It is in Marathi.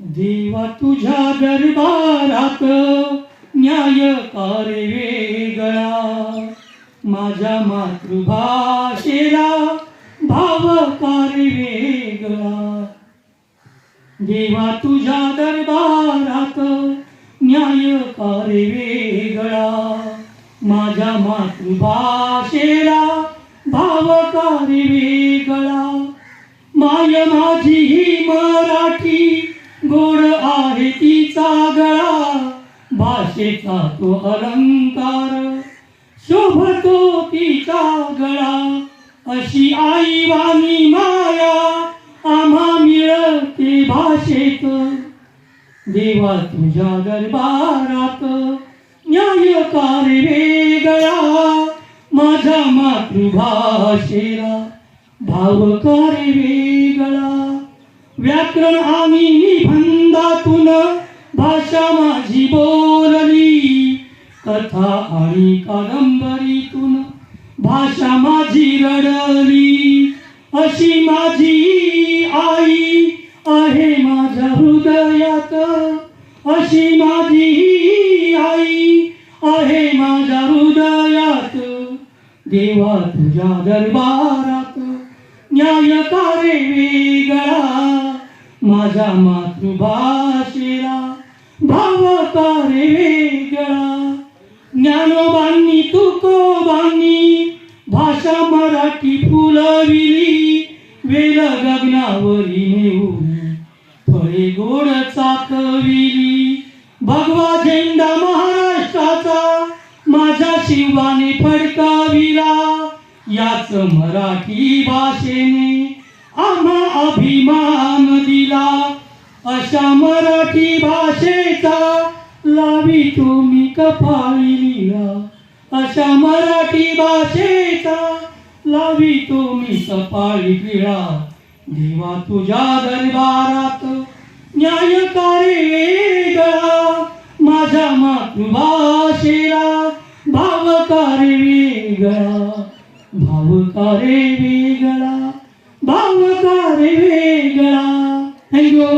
देवा तुझ्या दरबारात न्यायकार वेगळा, माझ्या मातृभाषेला भावकार वेगळा. देवा तुझ्या दरबारात न्यायकार वेगळा, माझ्या मातृभाषेला भावकार वेगळा. माय माझी ही मराठी गोड आहे तिचा गळा, भाषेचा तो अलंकार शोभतो तिचा गळा. अशी आई वाणी माया आम्हा मिळते भाषेत. देवा तुझ्या दरबारात न्यायकार वेगळा, माझ्या मातृभाषेला भावकार वेगळा. व्याकरण आणि निबंधातून भाषा माझी बोलली, कथा आणि कादंबरीतून भाषा माझी रडली. अशी माझी आई आहे माझ्या हृदयात, अशी माझी आई आहे माझ्या हृदयात. देवा तुझ्या दरबारात न्यायकार वेगळा, माझ्या मातृभाषेला भावकार वेगळा. ज्ञानोबांनी तुकोबांनी भाषा मराठी फुलविली, वेल गगनावरी नेऊन फळे गोड चाकविली. भगवा झेंडा महाराष्ट्राचा माझ्या शिवाने फडकाविला, याच मराठी भाषेने आम्हा अभिमान दिला. अशा मराठी भाषेचा लावितो मी कपाळी लीला, अशा मराठी भाषेचा लावितो मी कपाळी लीला. देवा तुझ्या दरबारात न्यायकार वेगळा, माझ्या मातृभाषेला भावकार वेगळा, भावकार वेगळा, भावकार वेगळा. थँक्यू.